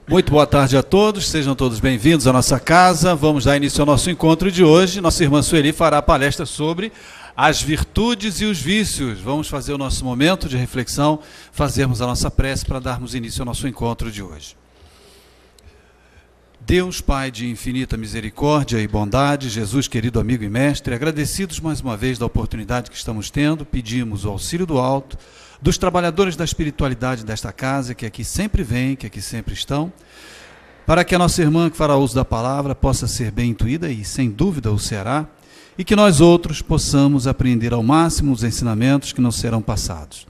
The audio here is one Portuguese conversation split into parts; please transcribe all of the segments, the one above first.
Muito boa tarde a todos, sejam todos bem-vindos à nossa casa. Vamos dar início ao nosso encontro de hoje. Nossa irmã Sueli fará a palestra sobre as virtudes e os vícios. Vamos fazer o nosso momento de reflexão, fazermos a nossa prece para darmos início ao nosso encontro de hoje. Deus, Pai de infinita misericórdia e bondade, Jesus, querido amigo e mestre, agradecidos mais uma vez da oportunidade que estamos tendo, pedimos o auxílio do alto, dos trabalhadores da espiritualidade desta casa, que aqui sempre vêm, que aqui sempre estão, para que a nossa irmã que fará uso da palavra possa ser bem intuída e sem dúvida o será, e que nós outros possamos aprender ao máximo os ensinamentos que nos serão passados.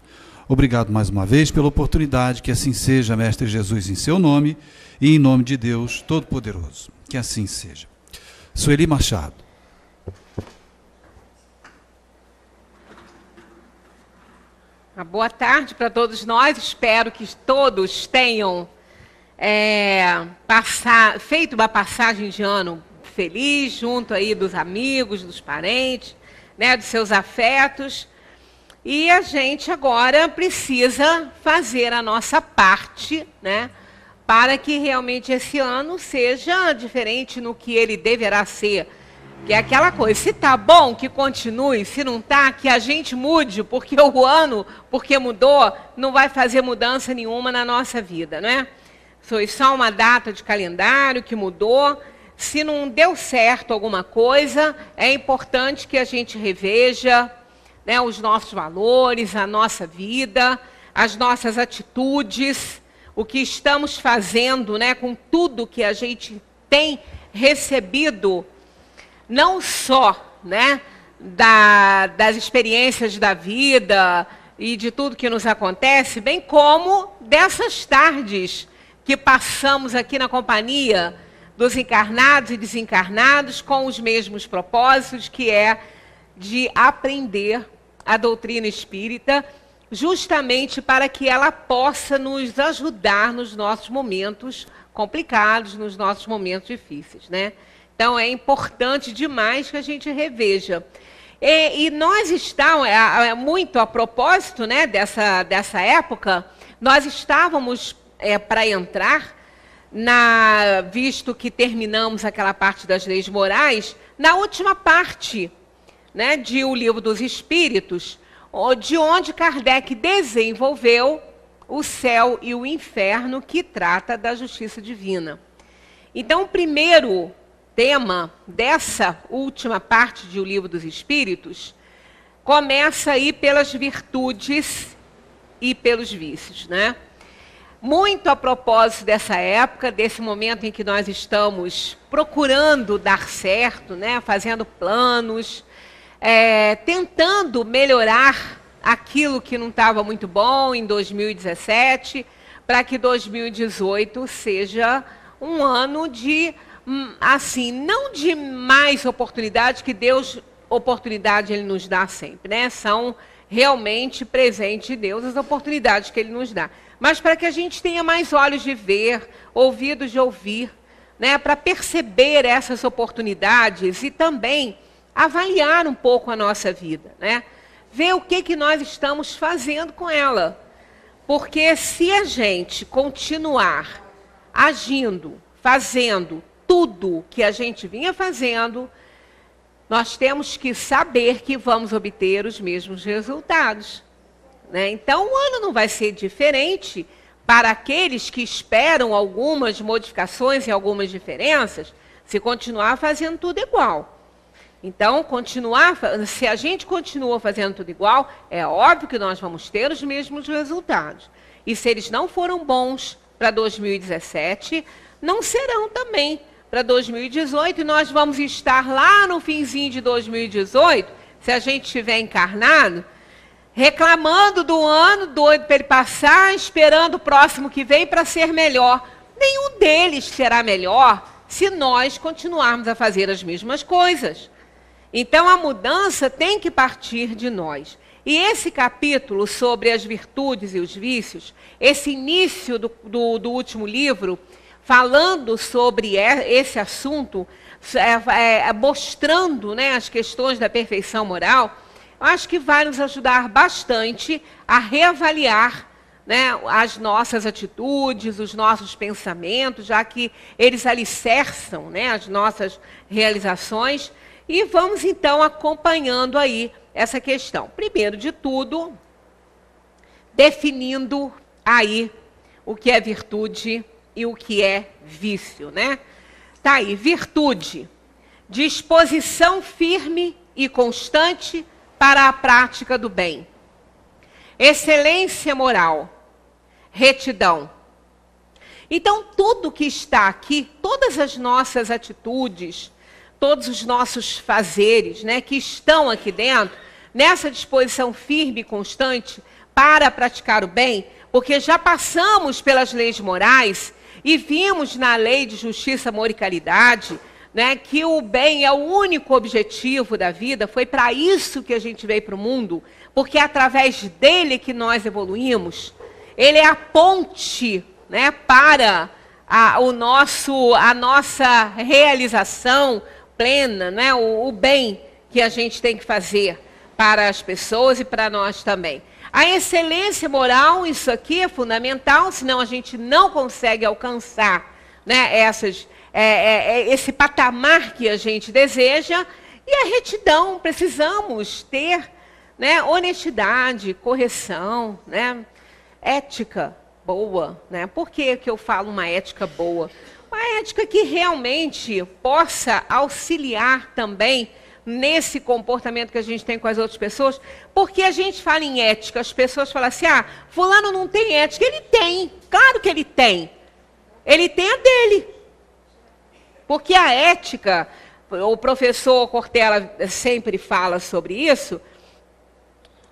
Obrigado mais uma vez pela oportunidade, que assim seja, Mestre Jesus, em seu nome e em nome de Deus Todo-Poderoso. Que assim seja. Sueli Machado. Uma boa tarde para todos nós. Espero que todos tenham feito uma passagem de ano feliz, junto aí dos amigos, dos parentes, né, dos seus afetos. E a gente agora precisa fazer a nossa parte, né, para que realmente esse ano seja diferente no que ele deverá ser. Que é aquela coisa, se tá bom, que continue, se não tá, que a gente mude, porque o ano, porque mudou, não vai fazer mudança nenhuma na nossa vida, não é? Foi só uma data de calendário que mudou. Se não deu certo alguma coisa, é importante que a gente reveja, né, os nossos valores, a nossa vida, as nossas atitudes, o que estamos fazendo, né, com tudo que a gente tem recebido, não só, né, das experiências da vida e de tudo que nos acontece, bem como dessas tardes que passamos aqui na companhia dos encarnados e desencarnados com os mesmos propósitos, que é de aprender a doutrina espírita, justamente para que ela possa nos ajudar nos nossos momentos complicados, nos nossos momentos difíceis, né? Então, é importante demais que a gente reveja. E nós estamos, muito a propósito, né, dessa época, nós estávamos para entrar, visto que terminamos aquela parte das leis morais, na última parte, né, de O Livro dos Espíritos, de onde Kardec desenvolveu o céu e o inferno, que trata da justiça divina. Então, o primeiro tema dessa última parte de O Livro dos Espíritos começa aí pelas virtudes e pelos vícios, né? Muito a propósito dessa época, desse momento em que nós estamos procurando dar certo, né? Fazendo planos, tentando melhorar aquilo que não estava muito bom em 2017, para que 2018 seja um ano de, assim, não de mais oportunidades, que Deus, oportunidade Ele nos dá sempre, né? São realmente presente de Deus as oportunidades que Ele nos dá. Mas para que a gente tenha mais olhos de ver, ouvidos de ouvir, né? Para perceber essas oportunidades e também avaliar um pouco a nossa vida, né? Ver o que nós estamos fazendo com ela. Porque se a gente continuar agindo, fazendo tudo que a gente vinha fazendo, nós temos que saber que vamos obter os mesmos resultados, né? Então, o ano não vai ser diferente para aqueles que esperam algumas modificações e algumas diferenças, se continuar fazendo tudo igual. Então, se a gente continua fazendo tudo igual, é óbvio que nós vamos ter os mesmos resultados. E se eles não foram bons para 2017, não serão também para 2018. E nós vamos estar lá no finzinho de 2018, se a gente estiver encarnado, reclamando do ano, doido para ele passar, esperando o próximo que vem para ser melhor. Nenhum deles será melhor se nós continuarmos a fazer as mesmas coisas. Então, a mudança tem que partir de nós. E esse capítulo sobre as virtudes e os vícios, esse início do último livro, falando sobre esse assunto, mostrando, né, as questões da perfeição moral, eu acho que vai nos ajudar bastante a reavaliar né, as nossas atitudes, os nossos pensamentos, já que eles alicerçam, né, as nossas realizações. E vamos então acompanhando aí essa questão. Primeiro de tudo, definindo aí o que é virtude e o que é vício, né? Tá aí, virtude, disposição firme e constante para a prática do bem. Excelência moral, retidão. Então, tudo que está aqui, todas as nossas atitudes, todos os nossos fazeres, né, que estão aqui dentro, nessa disposição firme e constante para praticar o bem, porque já passamos pelas leis morais e vimos na lei de justiça, amor e caridade, né, que o bem é o único objetivo da vida. Foi para isso que a gente veio para o mundo, porque é através dele que nós evoluímos. Ele é a ponte, né, para a nossa realização plena, né, o bem que a gente tem que fazer para as pessoas e para nós também. A excelência moral, isso aqui é fundamental, senão a gente não consegue alcançar, né, esse patamar que a gente deseja. E a retidão, precisamos ter, né, honestidade, correção, né, ética boa. Né? Por que eu falo uma ética boa? Uma ética que realmente possa auxiliar também nesse comportamento que a gente tem com as outras pessoas, porque a gente fala em ética, as pessoas falam assim, fulano não tem ética. Ele tem, claro que ele tem. Ele tem a dele. Porque a ética, o professor Cortella sempre fala sobre isso,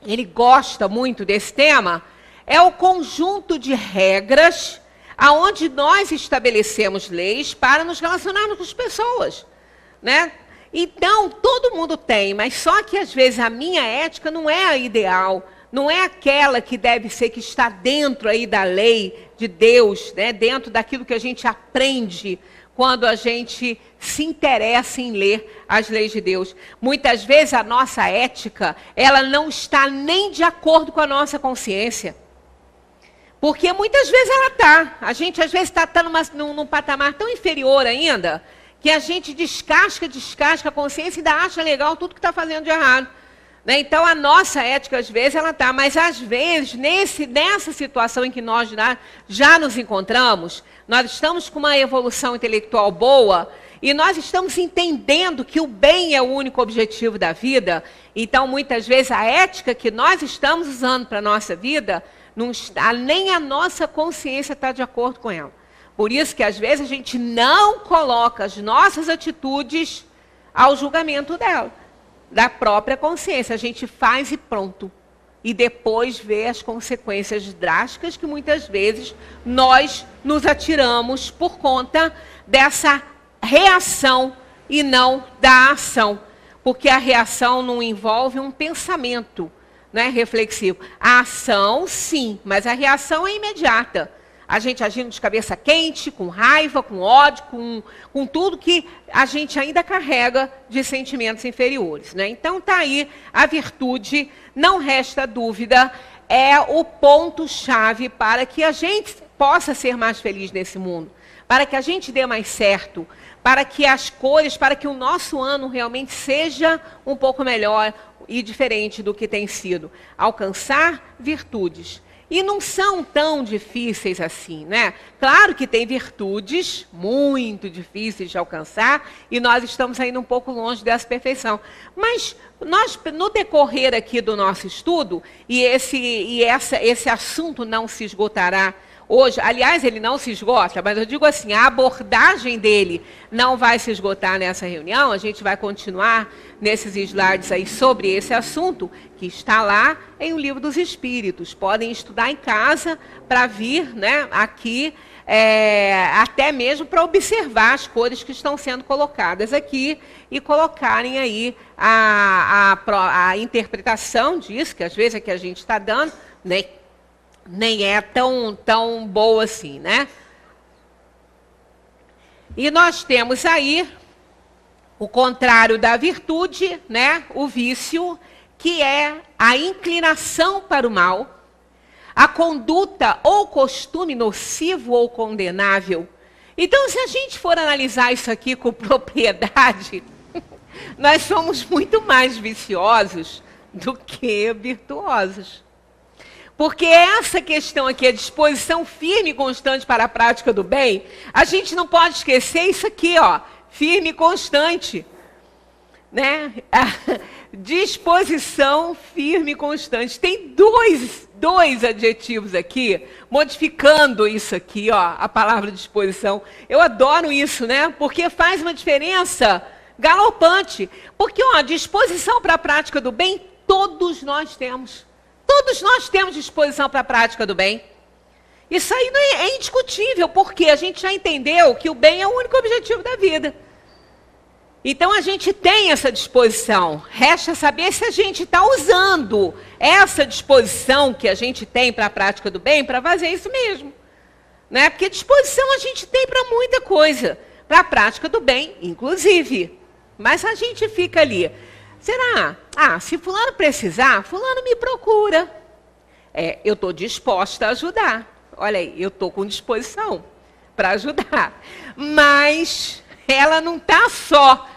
ele gosta muito desse tema, é o conjunto de regras aonde nós estabelecemos leis para nos relacionarmos com as pessoas, né? Então, todo mundo tem, mas só que às vezes a minha ética não é a ideal, não é aquela que deve ser, que está dentro aí da lei de Deus, né? Dentro daquilo que a gente aprende quando a gente se interessa em ler as leis de Deus. Muitas vezes a nossa ética, ela não está nem de acordo com a nossa consciência. Porque muitas vezes ela está. A gente às vezes está num patamar tão inferior ainda, que a gente descasca a consciência e ainda acha legal tudo que está fazendo de errado. Né? Então, a nossa ética, às vezes, ela está. Mas, às vezes, nessa situação em que nós já nos encontramos, nós estamos com uma evolução intelectual boa e nós estamos entendendo que o bem é o único objetivo da vida. Então, muitas vezes, a ética que nós estamos usando para a nossa vida, não está, nem a nossa consciência está de acordo com ela. Por isso que, às vezes, a gente não coloca as nossas atitudes ao julgamento dela, da própria consciência. A gente faz e pronto. E depois vê as consequências drásticas que, muitas vezes, nós nos atiramos por conta dessa reação e não da ação. Porque a reação não envolve um pensamento, né, reflexivo. A ação, sim, mas a reação é imediata. A gente agindo de cabeça quente, com raiva, com ódio, com tudo que a gente ainda carrega de sentimentos inferiores. Né? Então, está aí a virtude, não resta dúvida, é o ponto-chave para que a gente possa ser mais feliz nesse mundo, para que a gente dê mais certo, para que as cores, para que o nosso ano realmente seja um pouco melhor e diferente do que tem sido. Alcançar virtudes. E não são tão difíceis assim, né? Claro que tem virtudes muito difíceis de alcançar e nós estamos ainda um pouco longe dessa perfeição. Mas nós, no decorrer aqui do nosso estudo, e esse assunto não se esgotará hoje, aliás, ele não se esgota, mas eu digo assim, a abordagem dele não vai se esgotar nessa reunião, a gente vai continuar nesses slides aí sobre esse assunto, que está lá em O Livro dos Espíritos. Podem estudar em casa para vir, né, aqui, até mesmo para observar as cores que estão sendo colocadas aqui e colocarem aí a interpretação disso, que às vezes é que a gente está dando, né, nem é tão boa assim, né? E nós temos aí o contrário da virtude, né? O vício, que é a inclinação para o mal, a conduta ou costume nocivo ou condenável. Então, se a gente for analisar isso aqui com propriedade, nós somos muito mais viciosos do que virtuosos. Porque essa questão aqui, a disposição firme e constante para a prática do bem, a gente não pode esquecer isso aqui, ó, firme e constante. Né? Disposição firme e constante. Tem dois adjetivos aqui, modificando isso aqui, ó, a palavra disposição. Eu adoro isso, né? Porque faz uma diferença galopante. Porque, ó, disposição para a prática do bem, todos nós temos. Todos nós temos disposição para a prática do bem. Isso aí não é indiscutível, porque a gente já entendeu que o bem é o único objetivo da vida. Então, a gente tem essa disposição. Resta saber se a gente está usando essa disposição que a gente tem para a prática do bem para fazer isso mesmo. Né? Porque disposição a gente tem para muita coisa. Para a prática do bem, inclusive. Mas a gente fica ali. Será? Se fulano precisar, fulano me procura. Eu estou disposta a ajudar. Olha aí, eu estou com disposição para ajudar. Mas ela não está só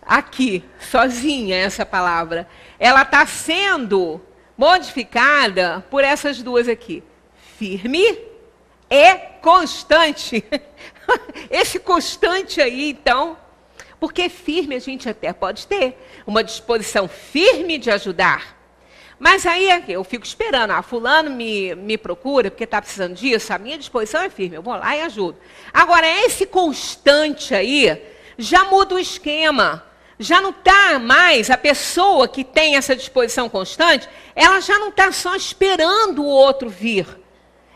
aqui, sozinha, essa palavra. Ela está sendo modificada por essas duas aqui. Firme e constante. Esse constante aí, então, porque firme a gente até pode ter. Uma disposição firme de ajudar. Mas aí eu fico esperando. Fulano me procura porque está precisando disso. A minha disposição é firme. Eu vou lá e ajudo. Agora, esse constante aí já muda o esquema. Já não está mais a pessoa que tem essa disposição constante, ela já não está só esperando o outro vir.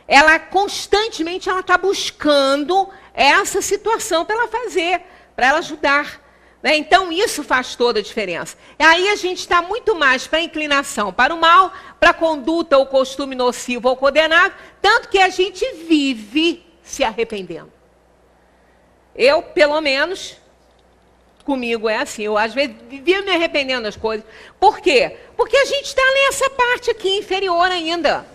Ela constantemente está buscando essa situação para ela fazer, para ela ajudar. Né? Então, isso faz toda a diferença. E aí a gente está muito mais para a inclinação para o mal, para a conduta ou costume nocivo ou condenável, tanto que a gente vive se arrependendo. Eu, pelo menos, comigo é assim. Eu, às vezes, vivia me arrependendo das coisas. Por quê? Porque a gente está nessa parte aqui inferior ainda.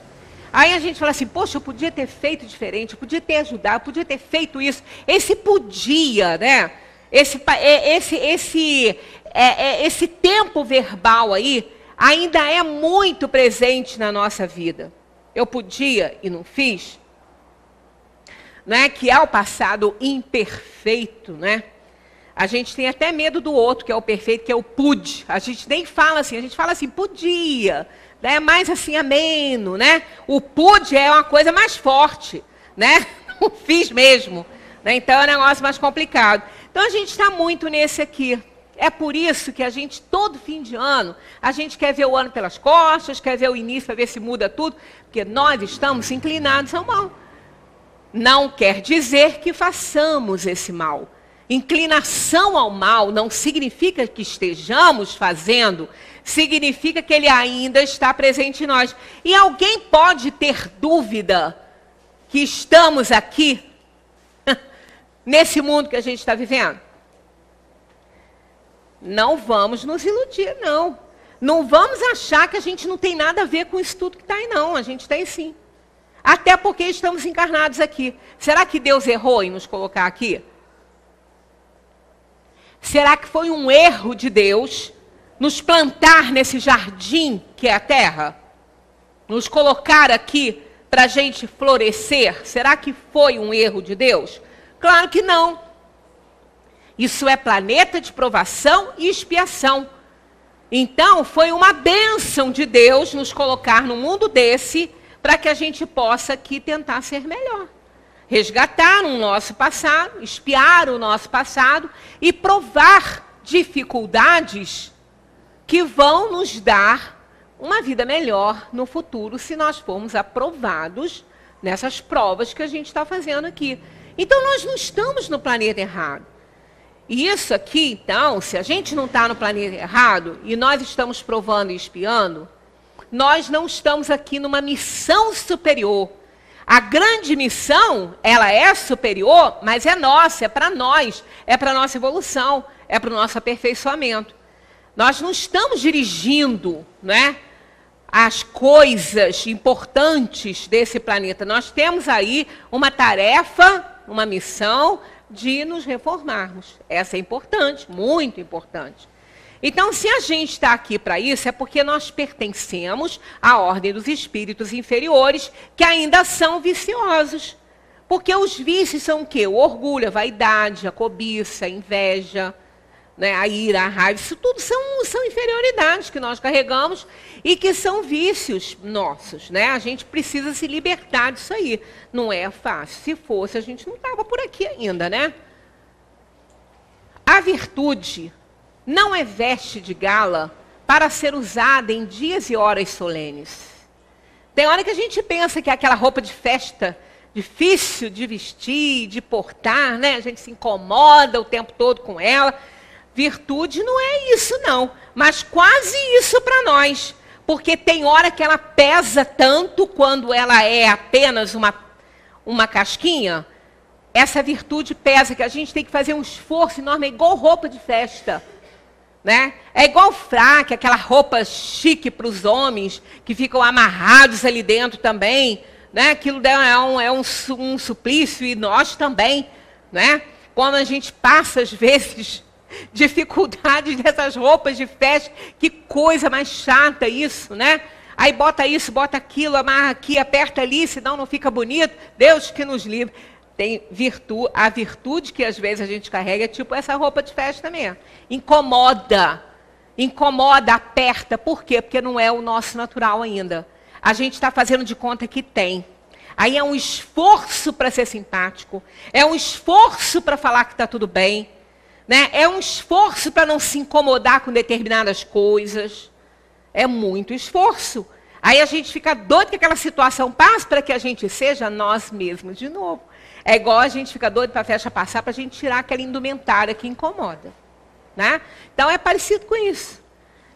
Aí a gente fala assim, poxa, eu podia ter feito diferente, eu podia ter ajudado, eu podia ter feito isso. Esse podia, né? Esse tempo verbal aí ainda é muito presente na nossa vida. Eu podia e não fiz. Não é que é o passado imperfeito, né? A gente tem até medo do outro, que é o perfeito, que é o pude. A gente nem fala assim, a gente fala assim, podia. É mais assim, ameno, né? O pude é uma coisa mais forte, né? Não fiz mesmo. Né? Então é um negócio mais complicado. Então a gente está muito nesse aqui. É por isso que a gente, todo fim de ano, a gente quer ver o ano pelas costas, quer ver o início para ver se muda tudo, porque nós estamos inclinados ao mal. Não quer dizer que façamos esse mal. Inclinação ao mal não significa que estejamos fazendo, significa que ele ainda está presente em nós. E alguém pode ter dúvida que estamos aqui, nesse mundo que a gente está vivendo? Não vamos nos iludir, não. Não vamos achar que a gente não tem nada a ver com isso tudo que está aí, não. A gente tem sim. Até porque estamos encarnados aqui. Será que Deus errou em nos colocar aqui? Será que foi um erro de Deus nos plantar nesse jardim que é a Terra? Nos colocar aqui para a gente florescer? Será que foi um erro de Deus? Claro que não. Isso é planeta de provação e expiação. Então, foi uma bênção de Deus nos colocar num mundo desse para que a gente possa aqui tentar ser melhor. Resgatar o nosso passado, expiar o nosso passado e provar dificuldades que vão nos dar uma vida melhor no futuro se nós formos aprovados nessas provas que a gente está fazendo aqui. Então, nós não estamos no planeta errado. E isso aqui, então, se a gente não está no planeta errado e nós estamos provando e espiando, nós não estamos aqui numa missão superior. A grande missão, ela é superior, mas é nossa, é para nós, é para a nossa evolução, é para o nosso aperfeiçoamento. Nós não estamos dirigindo, né, as coisas importantes desse planeta. Nós temos aí uma tarefa, uma missão de nos reformarmos. Essa é importante, muito importante. Então, se a gente está aqui para isso, é porque nós pertencemos à ordem dos espíritos inferiores, que ainda são viciosos. Porque os vícios são o quê? O orgulho, a vaidade, a cobiça, a inveja, né, a ira, a raiva. Isso tudo são inferioridades que nós carregamos e que são vícios nossos, né? A gente precisa se libertar disso aí. Não é fácil. Se fosse, a gente não estava por aqui ainda, né? A virtude não é veste de gala para ser usada em dias e horas solenes. Tem hora que a gente pensa que é aquela roupa de festa difícil de vestir, de portar, né? A gente se incomoda o tempo todo com ela. Virtude não é isso, não. Mas quase isso para nós. Porque tem hora que ela pesa tanto quando ela é apenas uma casquinha. Essa virtude pesa, que a gente tem que fazer um esforço enorme, é igual roupa de festa. Né? É igual fraque, aquela roupa chique para os homens, que ficam amarrados ali dentro também. Né? Aquilo é um suplício, e nós também. Né? Quando a gente passa, às vezes, dificuldades dessas roupas de festa, que coisa mais chata isso, né? Aí bota isso, bota aquilo, amarra aqui, aperta ali, senão não fica bonito. Deus que nos livre. Tem virtude, a virtude que às vezes a gente carrega é tipo essa roupa de festa mesmo. Incomoda, aperta. Por quê? Porque não é o nosso natural ainda. A gente está fazendo de conta que tem. Aí é um esforço para ser simpático, é um esforço para falar que está tudo bem, né? É um esforço para não se incomodar com determinadas coisas. É muito esforço. Aí a gente fica doido que aquela situação passe para que a gente seja nós mesmos de novo. É igual a gente fica doido para a festa passar, para a gente tirar aquela indumentária que incomoda. Né? Então é parecido com isso.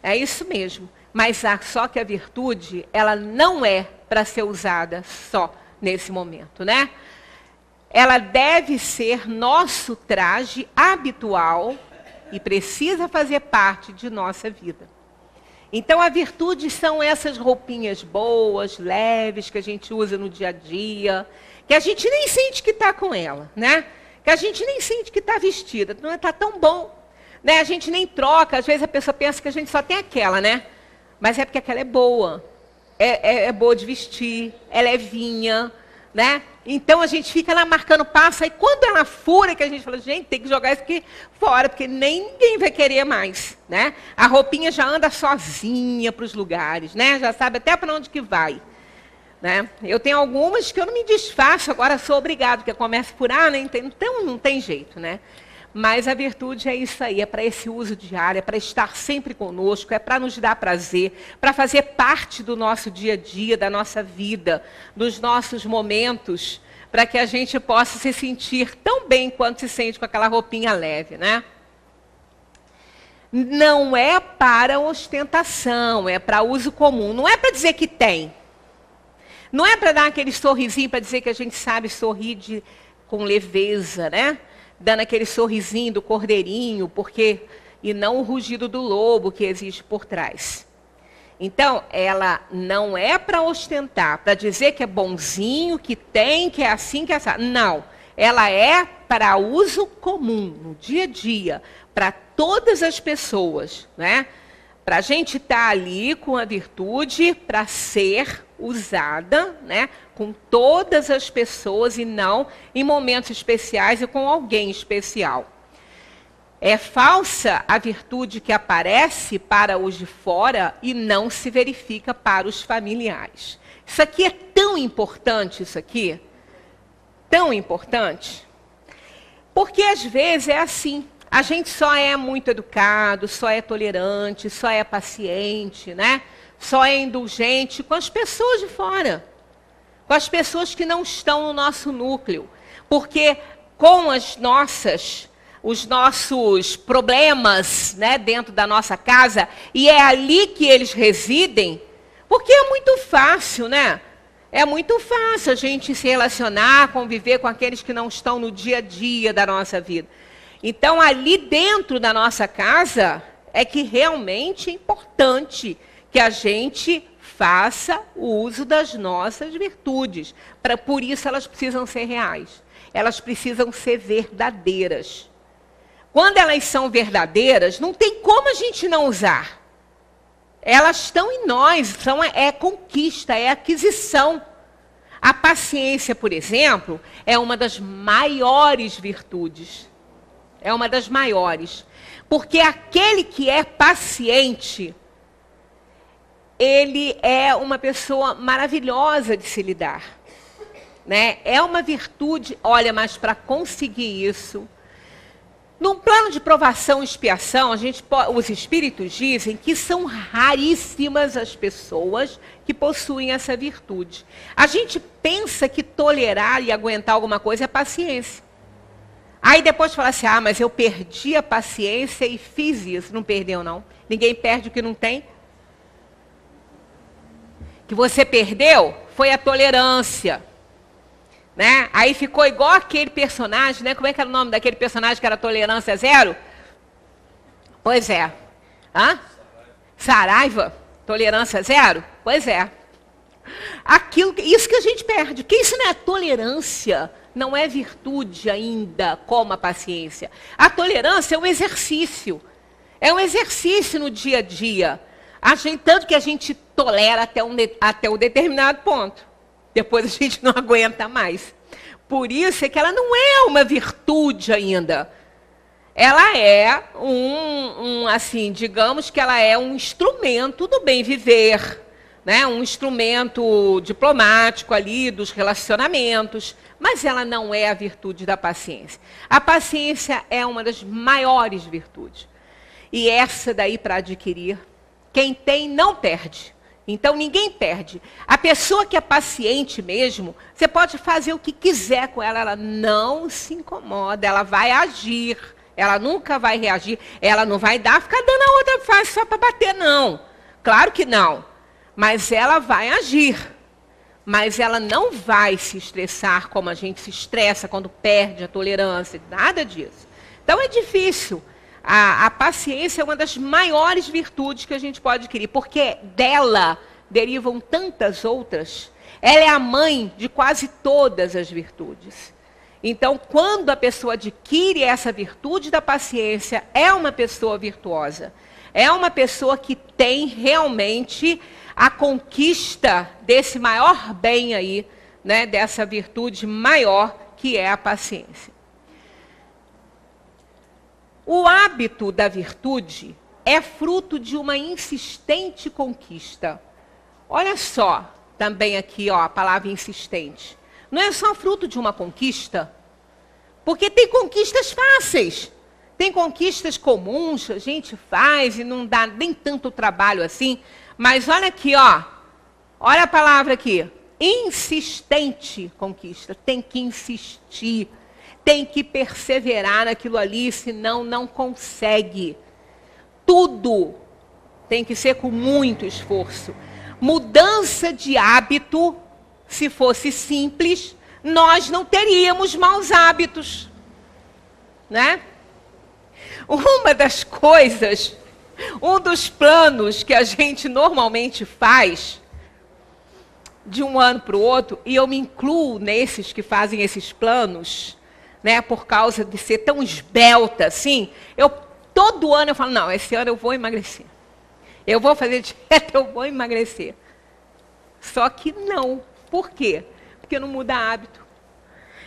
É isso mesmo. Mas só que a virtude, ela não é para ser usada só nesse momento. Né? Ela deve ser nosso traje habitual e precisa fazer parte de nossa vida. Então, a virtude são essas roupinhas boas, leves, que a gente usa no dia a dia, que a gente nem sente que está com ela, né? Que a gente nem sente que está vestida, não está tão bom. Né? A gente nem troca, às vezes a pessoa pensa que a gente só tem aquela, né? Mas é porque aquela é boa, é boa de vestir, é levinha, né? Então a gente fica lá marcando passo, e quando ela fura, que a gente fala, gente, tem que jogar isso aqui fora, porque ninguém vai querer mais, né? A roupinha já anda sozinha para os lugares, né? Já sabe até para onde que vai, né? Eu tenho algumas que eu não me desfaço, agora sou obrigado, porque começa a furar, né? Então não tem jeito, né? Mas a virtude é isso aí, é para esse uso diário, é para estar sempre conosco, é para nos dar prazer, para fazer parte do nosso dia a dia, da nossa vida, dos nossos momentos, para que a gente possa se sentir tão bem quanto se sente com aquela roupinha leve, né? Não é para ostentação, é para uso comum, não é para dizer que tem. Não é para dar aquele sorrisinho, para dizer que a gente sabe sorrir com leveza, né? Dando aquele sorrisinho do cordeirinho, e não o rugido do lobo que existe por trás. Então, ela não é para ostentar, para dizer que é bonzinho, que tem, que é assim, que é assim. Não, ela é para uso comum, no dia a dia, para todas as pessoas, né? Para a gente estar ali com a virtude para ser usada, né, com todas as pessoas e não em momentos especiais e com alguém especial. É falsa a virtude que aparece para os de fora e não se verifica para os familiares. Isso aqui é tão importante, isso aqui, tão importante, porque às vezes é assim. A gente só é muito educado, só é tolerante, só é paciente, né? Só é indulgente com as pessoas de fora, com as pessoas que não estão no nosso núcleo. Porque com os nossos problemas, né, dentro da nossa casa, e é ali que eles residem, porque é muito fácil, né? É muito fácil a gente se relacionar, conviver com aqueles que não estão no dia a dia da nossa vida. Então, ali dentro da nossa casa, é que realmente é importante que a gente faça o uso das nossas virtudes. Por isso elas precisam ser reais. Elas precisam ser verdadeiras. Quando elas são verdadeiras, não tem como a gente não usar. Elas estão em nós, é conquista, é aquisição. A paciência, por exemplo, é uma das maiores virtudes. É uma das maiores. Porque aquele que é paciente, ele é uma pessoa maravilhosa de se lidar. Né? É uma virtude, olha, mas para conseguir isso, num plano de provação e expiação, os espíritos dizem que são raríssimas as pessoas que possuem essa virtude. A gente pensa que tolerar e aguentar alguma coisa é paciência. Aí depois fala assim, mas eu perdi a paciência e fiz isso. Não perdeu, não. Ninguém perde o que não tem. O que você perdeu foi a tolerância. Né? Aí ficou igual aquele personagem, né? Como é que era o nome daquele personagem que era tolerância zero? Pois é. Saraiva? Tolerância zero? Pois é. Isso que a gente perde. Porque isso não é tolerância, não é virtude ainda, como a paciência. A tolerância é um exercício. É um exercício no dia a dia. Tanto que a gente tolera até um determinado ponto. Depois a gente não aguenta mais. Por isso é que ela não é uma virtude ainda. Ela é assim, digamos que ela é um instrumento do bem viver, né? Um instrumento diplomático ali dos relacionamentos, mas ela não é a virtude da paciência. A paciência é uma das maiores virtudes. E essa daí para adquirir, quem tem não perde. Então, ninguém perde. A pessoa que é paciente mesmo, você pode fazer o que quiser com ela, ela não se incomoda, ela vai agir, ela nunca vai reagir, ela não vai ficar dando a outra face só para bater, não. Claro que não. Mas ela vai agir. Mas ela não vai se estressar como a gente se estressa quando perde a tolerância, nada disso. Então, é difícil. A paciência é uma das maiores virtudes que a gente pode adquirir, porque dela derivam tantas outras. Ela é a mãe de quase todas as virtudes. Então, quando a pessoa adquire essa virtude da paciência, é uma pessoa virtuosa. É uma pessoa que tem realmente a conquista desse maior bem aí, né, dessa virtude maior que é a paciência. O hábito da virtude é fruto de uma insistente conquista. Olha só, também aqui, a palavra insistente. Não é só fruto de uma conquista, porque tem conquistas fáceis. Tem conquistas comuns, a gente faz e não dá nem tanto trabalho assim. Mas olha aqui, olha a palavra aqui. Insistente conquista. Tem que insistir. Tem que perseverar naquilo ali, senão não consegue. Tudo tem que ser com muito esforço. Mudança de hábito, se fosse simples, nós não teríamos maus hábitos. Né? Uma das coisas, um dos planos que a gente normalmente faz, de um ano para o outro, e eu me incluo nesses que fazem esses planos, né, por causa de ser tão esbelta assim, todo ano eu falo, não, esse ano eu vou emagrecer. Eu vou fazer dieta, eu vou emagrecer. Só que não. Por quê? Porque não muda hábito.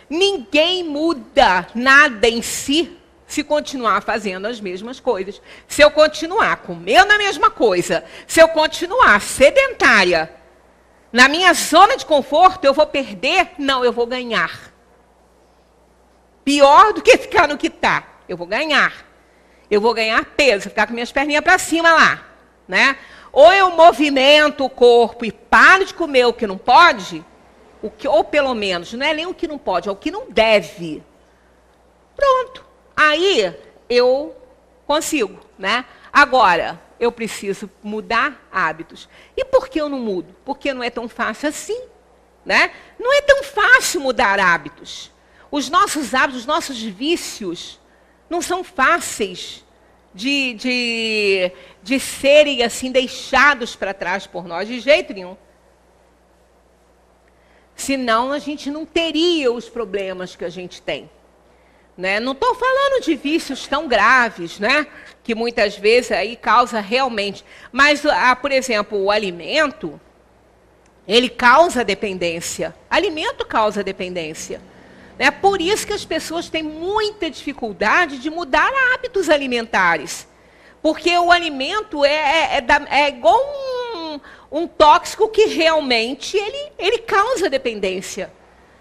Ninguém muda nada em si se continuar fazendo as mesmas coisas. Se eu continuar comendo a mesma coisa, se eu continuar sedentária, na minha zona de conforto, eu vou perder? Não, eu vou ganhar. Pior do que ficar no que está. Eu vou ganhar. Eu vou ganhar peso, ficar com minhas perninhas para cima lá. Né? Ou eu movimento o corpo e paro de comer o que não pode, ou pelo menos, não é nem o que não pode, é o que não deve. Pronto. Aí eu consigo. Né? Agora, eu preciso mudar hábitos. E por que eu não mudo? Porque não é tão fácil assim. Né? Não é tão fácil mudar hábitos. Os nossos hábitos, os nossos vícios, não são fáceis de serem assim deixados para trás por nós, de jeito nenhum. Senão a gente não teria os problemas que a gente tem. Né? Não estou falando de vícios tão graves, né? Que muitas vezes aí causa realmente. Mas, por exemplo, o alimento, ele causa dependência. Alimento causa dependência. É por isso que as pessoas têm muita dificuldade de mudar hábitos alimentares. Porque o alimento é igual um tóxico que realmente ele causa dependência.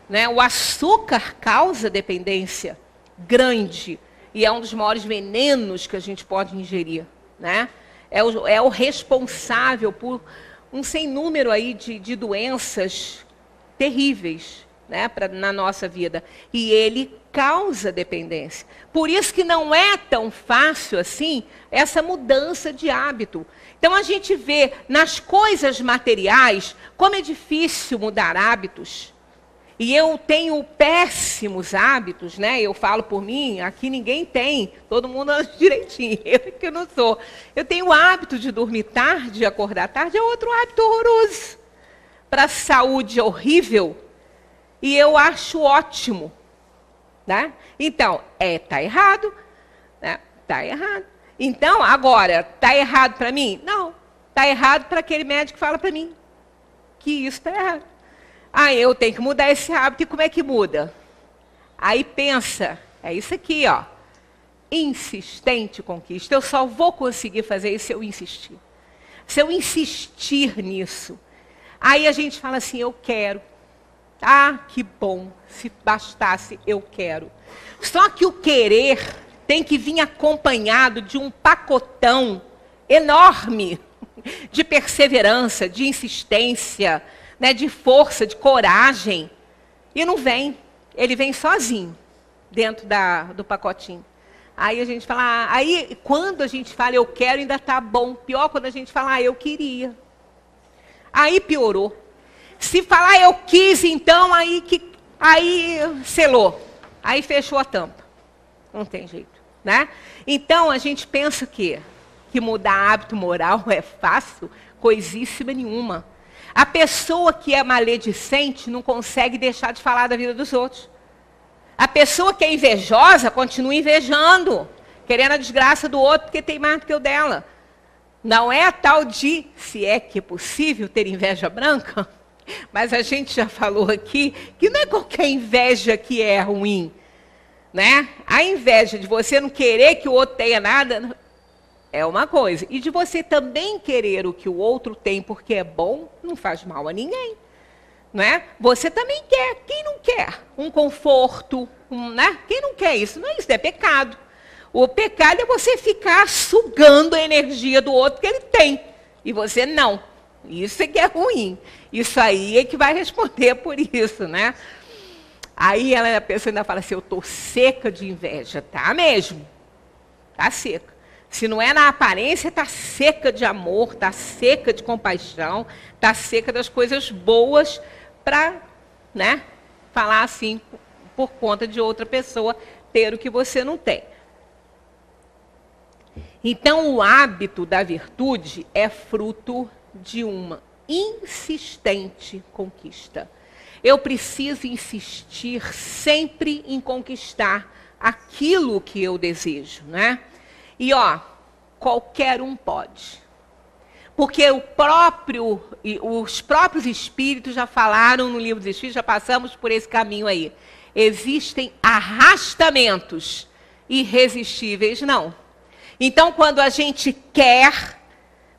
Né? O açúcar causa dependência grande. E é um dos maiores venenos que a gente pode ingerir. Né? É o responsável por um sem número aí de doenças terríveis, né, na nossa vida. E ele causa dependência. Por isso que não é tão fácil assim essa mudança de hábito. Então a gente vê nas coisas materiais como é difícil mudar hábitos. E eu tenho péssimos hábitos, né? Eu falo por mim, aqui ninguém tem, todo mundo anda direitinho, eu que não sou. Eu tenho o hábito de dormir tarde, de acordar tarde, é outro hábito horroroso. Para a saúde é horrível. E eu acho ótimo. Né? Então, tá errado. Né? Tá errado. Então, agora, tá errado para mim? Não. Tá errado para aquele médico que fala para mim que isso está errado. Eu tenho que mudar esse hábito. E como é que muda? Aí pensa, é isso aqui, ó. Insistente conquista. Eu só vou conseguir fazer isso se eu insistir. Se eu insistir nisso. Aí a gente fala assim, eu quero. Que bom, se bastasse, eu quero. Só que o querer tem que vir acompanhado de um pacotão enorme de perseverança, de insistência, né, de força, de coragem. E não vem, ele vem sozinho, dentro do pacotinho. Aí a gente fala, aí quando a gente fala eu quero ainda está bom, pior quando a gente fala eu queria. Aí piorou. Se falar eu quis, então, aí selou. Aí fechou a tampa. Não tem jeito, né? Então, a gente pensa que mudar hábito moral é fácil, coisíssima nenhuma. A pessoa que é maledicente não consegue deixar de falar da vida dos outros. A pessoa que é invejosa continua invejando, querendo a desgraça do outro porque tem mais do que o dela. Não é a tal de, se é que é possível ter inveja branca, mas a gente já falou aqui que não é qualquer inveja que é ruim. Né? A inveja de você não querer que o outro tenha nada é uma coisa. E de você também querer o que o outro tem porque é bom, não faz mal a ninguém. Né? Você também quer. Quem não quer? Um conforto. Né? Quem não quer isso? Não, isso é pecado. O pecado é você ficar sugando a energia do outro que ele tem. E você não. Isso é que é ruim. Isso aí é que vai responder por isso, né? Aí a pessoa ainda fala assim, eu estou seca de inveja. Tá mesmo. Tá seca. Se não é na aparência, tá seca de amor, tá seca de compaixão, tá seca das coisas boas para, né, falar assim por conta de outra pessoa ter o que você não tem. Então, o hábito da virtude é fruto de uma insistente conquista. Eu preciso insistir sempre em conquistar aquilo que eu desejo, né? E, qualquer um pode. Porque os próprios espíritos já falaram no livro dos Espíritos, já passamos por esse caminho aí. Existem arrastamentos irresistíveis, não. Então, quando a gente quer,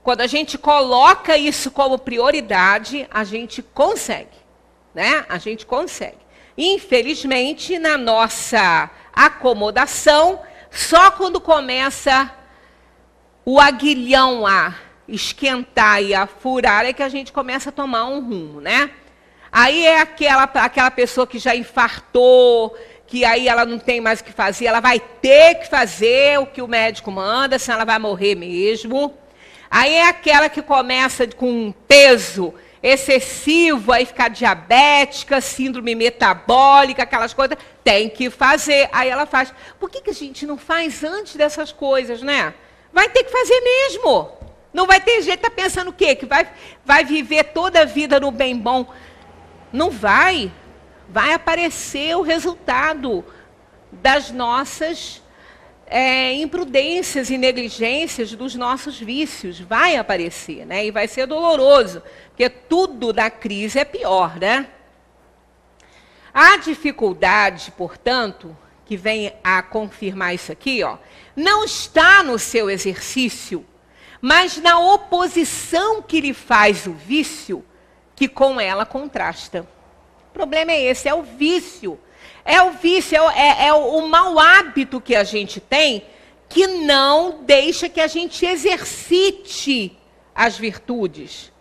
quando a gente coloca isso como prioridade, a gente consegue, né? A gente consegue. Infelizmente, na nossa acomodação, só quando começa o aguilhão a esquentar e a furar é que a gente começa a tomar um rumo, né? Aí é aquela pessoa que já infartou, que aí ela não tem mais o que fazer, ela vai ter que fazer o que o médico manda, senão ela vai morrer mesmo. Aí é aquela que começa com um peso excessivo, aí ficar diabética, síndrome metabólica, aquelas coisas, tem que fazer. Aí ela faz. Por que a gente não faz antes dessas coisas, né? Vai ter que fazer mesmo. Não vai ter jeito, tá pensando o quê? Que vai viver toda a vida no bem bom. Não vai. Vai aparecer o resultado das nossas imprudências e negligências, dos nossos vícios. Vai aparecer, né? E vai ser doloroso, porque tudo da crise é pior, né? A dificuldade, portanto, que vem a confirmar isso aqui, ó, não está no seu exercício, mas na oposição que lhe faz o vício, que com ela contrasta. O problema é esse, é o vício. É o vício, é o mau hábito que a gente tem, que não deixa que a gente exercite as virtudes.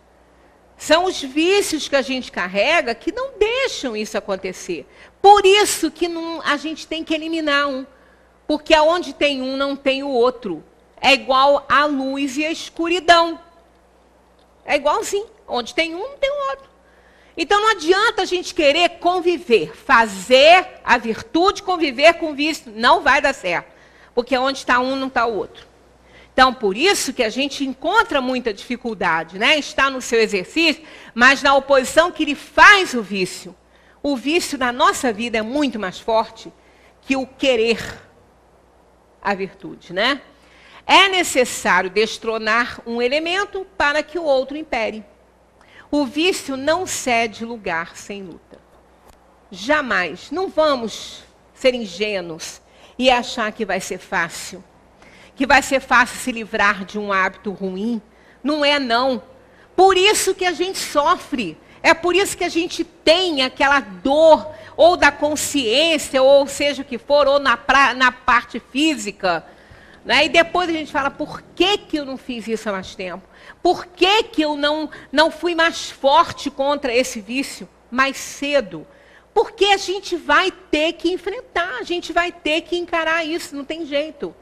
São os vícios que a gente carrega que não deixam isso acontecer. Por isso que a gente tem que eliminar um. Porque aonde tem um, não tem o outro. É igual a luz e a escuridão. É igualzinho. Onde tem um, não tem o outro. Então não adianta a gente querer conviver, fazer a virtude conviver com o vício. Não vai dar certo. Porque onde está um, não está o outro. Então, por isso que a gente encontra muita dificuldade, né? Está no seu exercício, mas na oposição que lhe faz o vício. O vício na nossa vida é muito mais forte que o querer a virtude, né? É necessário destronar um elemento para que o outro impere. O vício não cede lugar sem luta. Jamais. Não vamos ser ingênuos e achar que vai ser fácil. Que vai ser fácil se livrar de um hábito ruim. Não é, não. Por isso que a gente sofre. É por isso que a gente tem aquela dor, ou da consciência, ou seja o que for, ou na parte física. Né? E depois a gente fala, por que eu não fiz isso há mais tempo? Por que eu não fui mais forte contra esse vício mais cedo? Porque a gente vai ter que enfrentar, a gente vai ter que encarar isso, não tem jeito.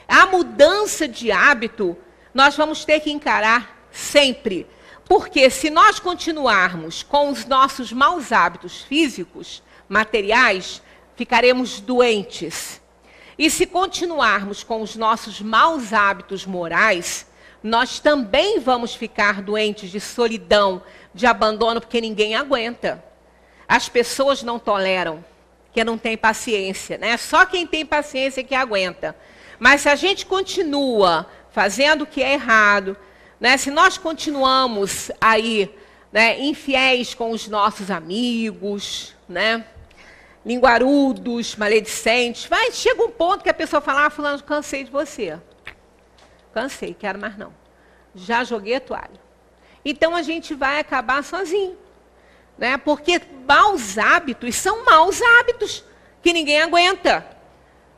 A mudança de hábito, nós vamos ter que encarar sempre. Porque se nós continuarmos com os nossos maus hábitos físicos, materiais, ficaremos doentes. E se continuarmos com os nossos maus hábitos morais, nós também vamos ficar doentes de solidão, de abandono, porque ninguém aguenta. As pessoas não toleram, porque não tem paciência, né? Só quem tem paciência é que aguenta. Mas se a gente continua fazendo o que é errado, né, se nós continuamos aí, né, infiéis com os nossos amigos, né, linguarudos, maledicentes, chega um ponto que a pessoa fala, fulano, cansei de você. Cansei, quero mais não. Já joguei a toalha. Então a gente vai acabar sozinho. Né, porque maus hábitos são maus hábitos que ninguém aguenta.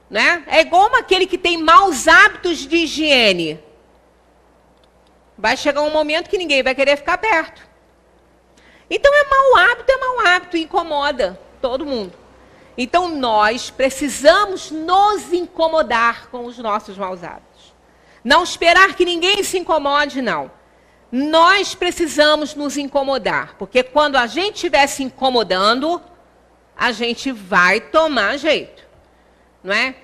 Né? É igual aquele que tem maus hábitos de higiene. Vai chegar um momento que ninguém vai querer ficar perto. Então é mau hábito, incomoda todo mundo. Então nós precisamos nos incomodar com os nossos maus hábitos. Não esperar que ninguém se incomode, não. Nós precisamos nos incomodar, porque quando a gente estiver se incomodando, a gente vai tomar jeito. Não é?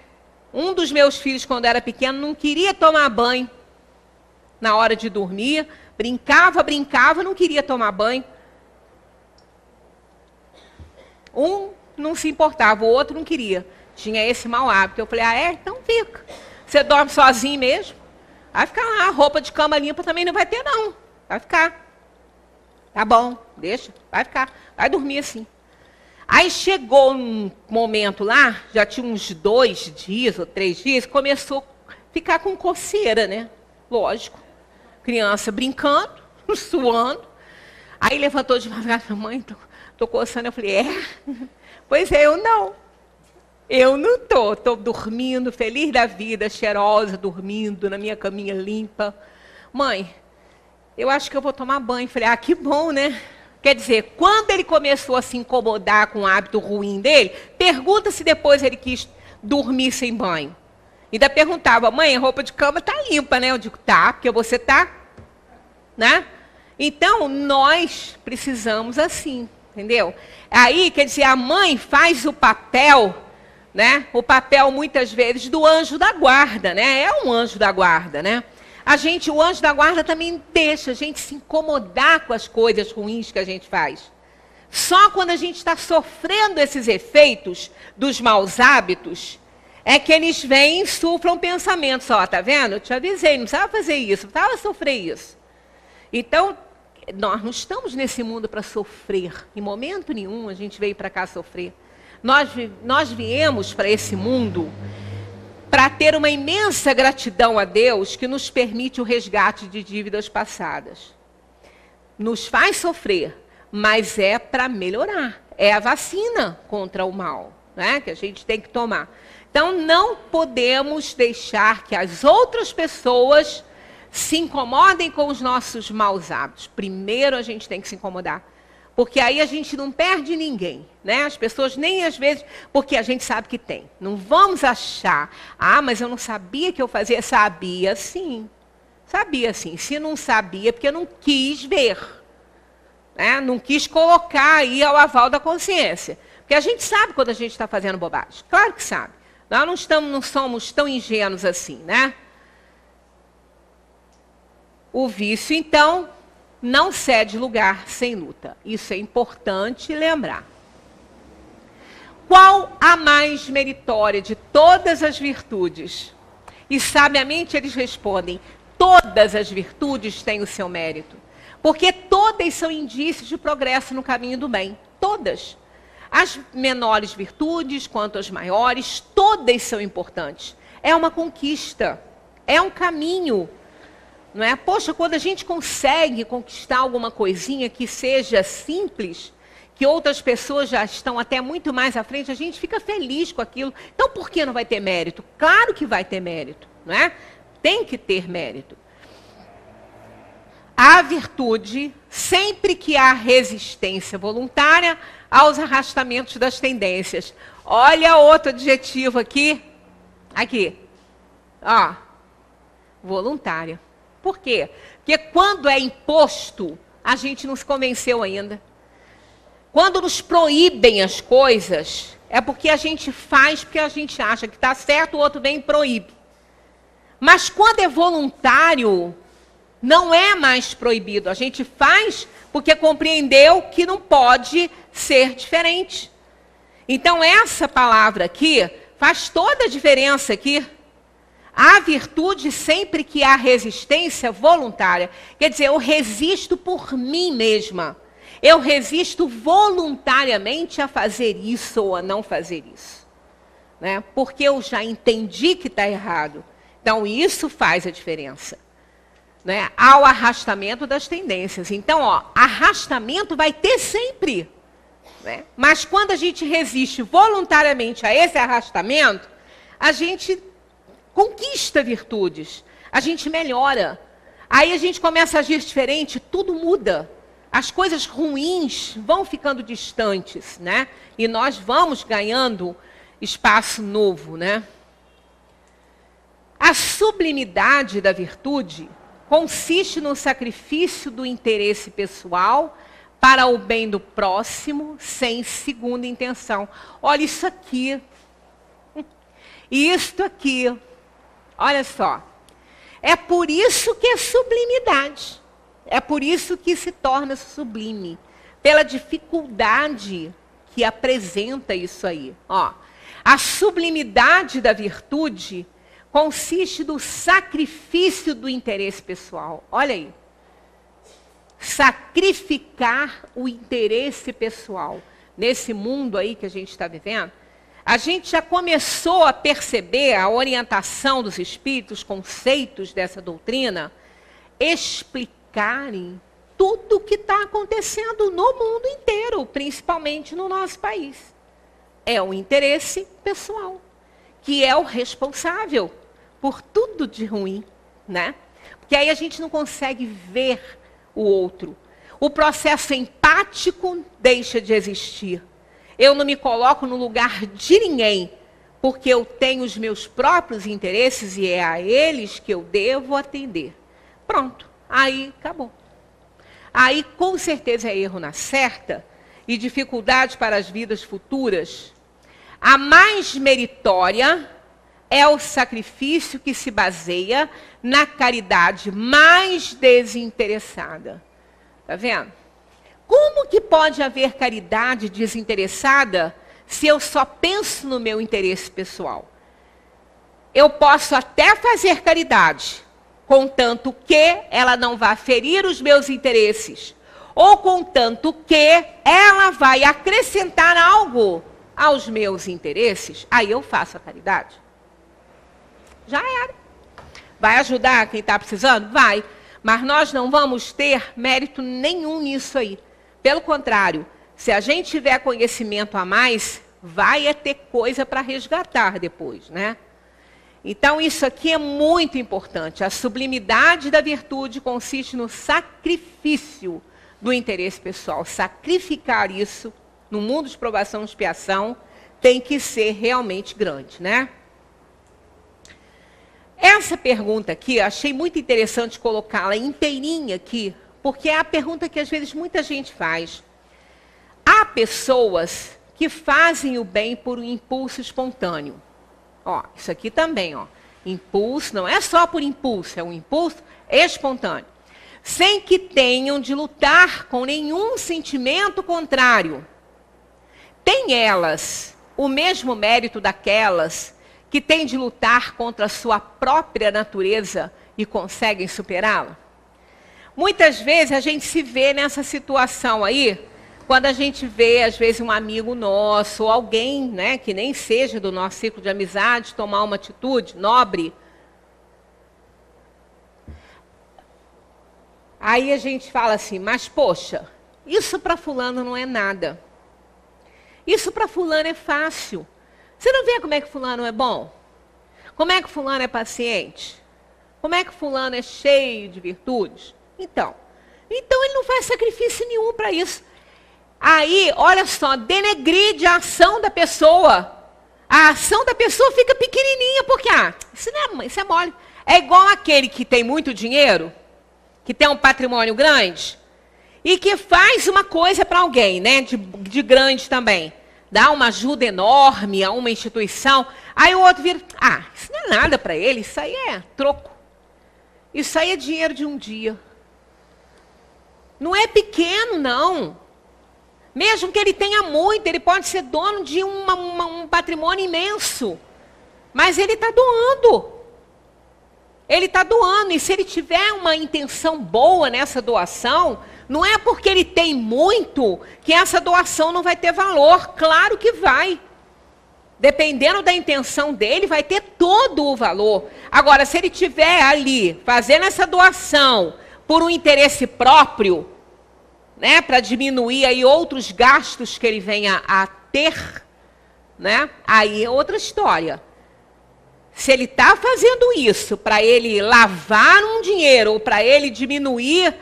Um dos meus filhos, quando era pequeno, não queria tomar banho na hora de dormir. Brincava, não queria tomar banho. Um não se importava, o outro não queria. Tinha esse mau hábito. Eu falei, então fica. Você dorme sozinho mesmo? Vai ficar lá, a roupa de cama limpa também não vai ter, não. Vai ficar. Tá bom, deixa, vai ficar. Vai dormir assim. Aí chegou um momento lá, já tinha uns 2 dias ou 3 dias, começou a ficar com coceira, né? Lógico. Criança brincando, suando. Aí levantou de madrugada, mãe, tô coçando. Eu falei, Pois é, eu não. Eu não tô dormindo, feliz da vida, cheirosa, dormindo na minha caminha limpa. Mãe, eu acho que eu vou tomar banho. Falei, que bom, né? Quer dizer, quando ele começou a se incomodar com o hábito ruim dele, pergunta se depois ele quis dormir sem banho. Ainda perguntava, mãe, a roupa de cama tá limpa, né? Eu digo, tá, porque você tá, né? Então, nós precisamos assim, entendeu? Aí, quer dizer, a mãe faz o papel, né? O papel, muitas vezes, do anjo da guarda, né? É um anjo da guarda, né? O anjo da guarda também deixa a gente se incomodar com as coisas ruins que a gente faz. Só quando a gente está sofrendo esses efeitos dos maus hábitos, é que eles vêm e insuflam pensamentos. Ó, tá vendo? Eu te avisei, não precisava fazer isso, não precisava sofrer isso. Então, nós não estamos nesse mundo para sofrer. Em momento nenhum a gente veio para cá sofrer. Nós viemos para esse mundo para ter uma imensa gratidão a Deus que nos permite o resgate de dívidas passadas. Nos faz sofrer, mas é para melhorar. É a vacina contra o mal, né, que a gente tem que tomar. Então, não podemos deixar que as outras pessoas se incomodem com os nossos maus hábitos. Primeiro a gente tem que se incomodar. Porque aí a gente não perde ninguém, né? As pessoas nem às vezes, porque a gente sabe que tem. Não vamos achar, mas eu não sabia que eu fazia. Sabia sim. Sabia sim. Se não sabia, porque não quis ver. Né? Não quis colocar aí ao aval da consciência. Porque a gente sabe quando a gente está fazendo bobagem. Claro que sabe. Nós não somos tão ingênuos assim, né? O vício, então, não cede lugar sem luta. Isso é importante lembrar. Qual a mais meritória de todas as virtudes? E sabiamente eles respondem, todas as virtudes têm o seu mérito. Porque todas são indícios de progresso no caminho do bem. Todas. As menores virtudes, quanto as maiores, todas são importantes. É uma conquista. É um caminho. Não é? Poxa, quando a gente consegue conquistar alguma coisinha que seja simples, que outras pessoas já estão até muito mais à frente, a gente fica feliz com aquilo. Então, por que não vai ter mérito? Claro que vai ter mérito, não é? Tem que ter mérito. A virtude, sempre que há resistência voluntária aos arrastamentos das tendências. Olha outro adjetivo aqui. Aqui. Ó. Voluntária. Por quê? Porque quando é imposto, a gente não se convenceu ainda. Quando nos proíbem as coisas, é porque a gente faz porque a gente acha que está certo, o outro vem e proíbe. Mas quando é voluntário, não é mais proibido. A gente faz porque compreendeu que não pode ser diferente. Então essa palavra aqui faz toda a diferença aqui. A virtude sempre que há resistência voluntária. Quer dizer, eu resisto por mim mesma. Eu resisto voluntariamente a fazer isso ou a não fazer isso. Né? Porque eu já entendi que está errado. Então, isso faz a diferença. Né? Ao arrastamento das tendências. Então, arrastamento vai ter sempre. Né? Mas quando a gente resiste voluntariamente a esse arrastamento, a gente conquista virtudes, a gente melhora. Aí a gente começa a agir diferente, tudo muda. As coisas ruins vão ficando distantes, né? E nós vamos ganhando espaço novo, né? A sublimidade da virtude consiste no sacrifício do interesse pessoal para o bem do próximo, sem segunda intenção. Olha isso aqui. Isto aqui. Olha só. É por isso que é sublimidade. É por isso que se torna sublime. Pela dificuldade que apresenta isso aí. Ó, a sublimidade da virtude consiste no sacrifício do interesse pessoal. Olha aí. Sacrificar o interesse pessoal. Nesse mundo aí que a gente está vivendo, a gente já começou a perceber a orientação dos espíritos, conceitos dessa doutrina, explicarem tudo o que está acontecendo no mundo inteiro, principalmente no nosso país. É o interesse pessoal, que é o responsável por tudo de ruim, né? Porque aí a gente não consegue ver o outro. O processo empático deixa de existir. Eu não me coloco no lugar de ninguém, porque eu tenho os meus próprios interesses e é a eles que eu devo atender. Pronto, aí acabou. Aí com certeza é erro na certa e dificuldade para as vidas futuras. A mais meritória é o sacrifício que se baseia na caridade mais desinteressada. Está vendo? Como que pode haver caridade desinteressada se eu só penso no meu interesse pessoal? Eu posso até fazer caridade, contanto que ela não vá ferir os meus interesses, ou contanto que ela vai acrescentar algo aos meus interesses, aí eu faço a caridade. Já era. Vai ajudar quem está precisando? Vai. Mas nós não vamos ter mérito nenhum nisso aí. Pelo contrário, se a gente tiver conhecimento a mais, vai ter coisa para resgatar depois, né? Então, isso aqui é muito importante. A sublimidade da virtude consiste no sacrifício do interesse pessoal. Sacrificar isso no mundo de provação e expiação tem que ser realmente grande, né? Essa pergunta aqui, achei muito interessante colocá-la inteirinha aqui, porque é a pergunta que às vezes muita gente faz. Há pessoas que fazem o bem por um impulso espontâneo. Ó, isso aqui também, ó. Impulso, não é só por impulso, é um impulso espontâneo. Sem que tenham de lutar com nenhum sentimento contrário. Tem elas o mesmo mérito daquelas que têm de lutar contra a sua própria natureza e conseguem superá-la? Muitas vezes a gente se vê nessa situação aí, quando a gente vê, às vezes, um amigo nosso, ou alguém, né, que nem seja do nosso ciclo de amizade, tomar uma atitude nobre. Aí a gente fala assim, mas poxa, isso para fulano não é nada. Isso para fulano é fácil. Você não vê como é que fulano é bom? Como é que fulano é paciente? Como é que fulano é cheio de virtudes? Então ele não faz sacrifício nenhum para isso. Aí, olha só, denegride a ação da pessoa. A ação da pessoa fica pequenininha, porque isso é mole. É igual aquele que tem muito dinheiro, que tem um patrimônio grande, e que faz uma coisa para alguém, né, de grande também. Dá uma ajuda enorme a uma instituição, aí o outro vira, isso não é nada para ele, isso aí é troco. Isso aí é dinheiro de um dia. Não é pequeno, não. Mesmo que ele tenha muito, ele pode ser dono de um patrimônio imenso. Mas ele está doando. Ele está doando, e se ele tiver uma intenção boa nessa doação, não é porque ele tem muito que essa doação não vai ter valor. Claro que vai. Dependendo da intenção dele, vai ter todo o valor. Agora, se ele estiver ali fazendo essa doação por um interesse próprio, né, para diminuir aí outros gastos que ele venha a ter, né, aí é outra história. Se ele está fazendo isso para ele lavar um dinheiro ou para ele diminuir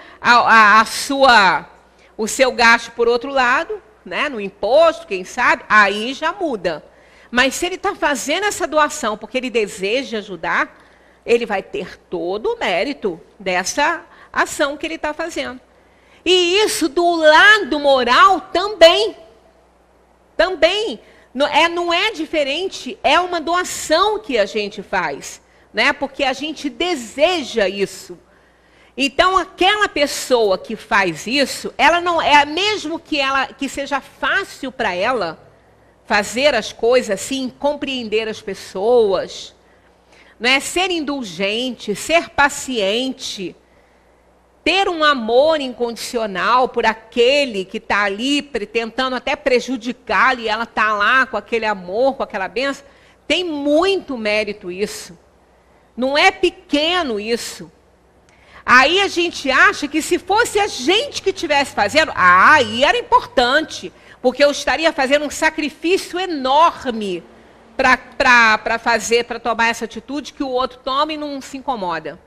o seu gasto por outro lado, né, no imposto, quem sabe, aí já muda. Mas se ele está fazendo essa doação porque ele deseja ajudar, ele vai ter todo o mérito dessa ação que ele está fazendo. E isso do lado moral também. Também. Não é diferente, é uma doação que a gente faz, né? Porque a gente deseja isso. Então, aquela pessoa que faz isso, ela não é, mesmo que seja fácil para ela fazer as coisas assim, compreender as pessoas, não é? Ser indulgente, ser paciente, ter um amor incondicional por aquele que está ali tentando até prejudicá-la e ela está lá com aquele amor, com aquela bênção, tem muito mérito isso. Não é pequeno isso. Aí a gente acha que se fosse a gente que estivesse fazendo, aí era importante, porque eu estaria fazendo um sacrifício enorme para tomar essa atitude que o outro toma e não se incomoda.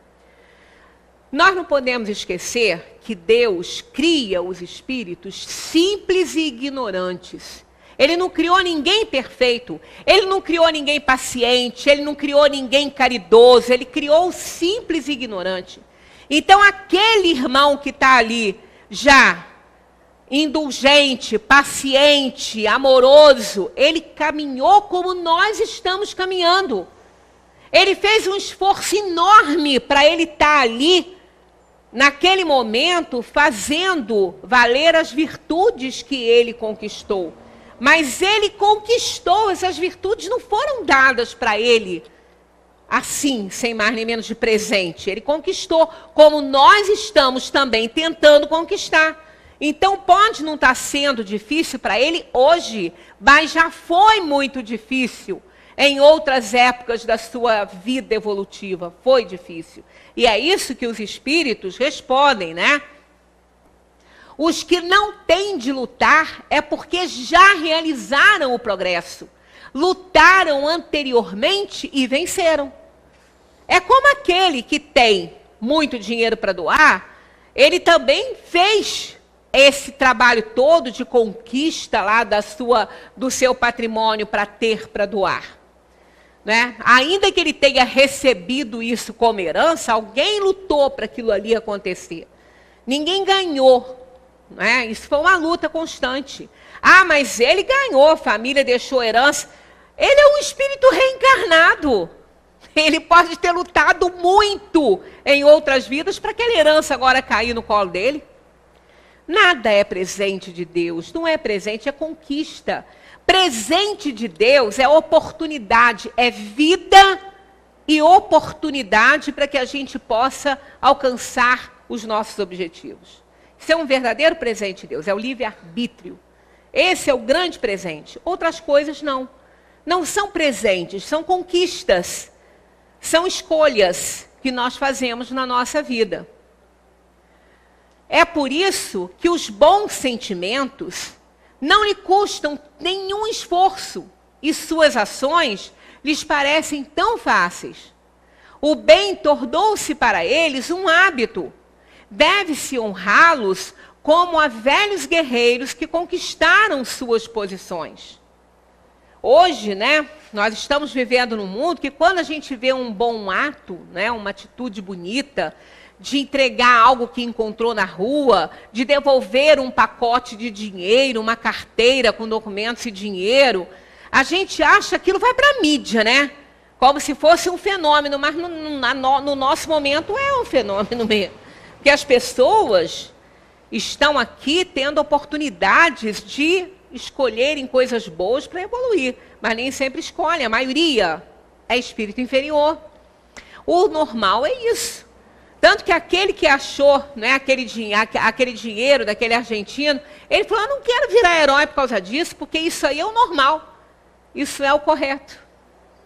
Nós não podemos esquecer que Deus cria os espíritos simples e ignorantes. Ele não criou ninguém perfeito, ele não criou ninguém paciente, ele não criou ninguém caridoso, ele criou o simples e ignorante. Então aquele irmão que está ali já indulgente, paciente, amoroso. Ele caminhou como nós estamos caminhando. Ele fez um esforço enorme para ele estar ali, naquele momento, fazendo valer as virtudes que ele conquistou. Mas ele conquistou, essas virtudes não foram dadas para ele assim, sem mais nem menos de presente. Ele conquistou, como nós estamos também tentando conquistar. Então pode não estar sendo difícil para ele hoje, mas já foi muito difícil em outras épocas da sua vida evolutiva. Foi difícil. E é isso que os espíritos respondem, né? Os que não têm de lutar é porque já realizaram o progresso. Lutaram anteriormente e venceram. É como aquele que tem muito dinheiro para doar, ele também fez esse trabalho todo de conquista lá do seu patrimônio para ter para doar. Né? Ainda que ele tenha recebido isso como herança, alguém lutou para aquilo ali acontecer. Ninguém ganhou. Né? Isso foi uma luta constante. Ah, mas ele ganhou, a família deixou herança. Ele é um espírito reencarnado. Ele pode ter lutado muito em outras vidas para aquela herança agora cair no colo dele. Nada é presente de Deus. Não é presente, é conquista. Presente de Deus é oportunidade, é vida e oportunidade para que a gente possa alcançar os nossos objetivos. Isso é um verdadeiro presente de Deus, é o livre-arbítrio. Esse é o grande presente. Outras coisas não. Não são presentes, são conquistas. São escolhas que nós fazemos na nossa vida. É por isso que os bons sentimentos não lhe custam nenhum esforço e suas ações lhes parecem tão fáceis. O bem tornou-se para eles um hábito. Deve-se honrá-los como a velhos guerreiros que conquistaram suas posições. Hoje, né, nós estamos vivendo num mundo que quando a gente vê um bom ato, né, uma atitude bonita, de entregar algo que encontrou na rua, de devolver um pacote de dinheiro, uma carteira com documentos e dinheiro, a gente acha que aquilo vai para a mídia, né? Como se fosse um fenômeno, mas no nosso momento é um fenômeno mesmo. Porque as pessoas estão aqui tendo oportunidades de escolherem coisas boas para evoluir, mas nem sempre escolhem, a maioria é espírito inferior. O normal é isso. Tanto que aquele que achou, né, aquele dinheiro daquele argentino, ele falou, eu não quero virar herói por causa disso, porque isso aí é o normal. Isso é o correto.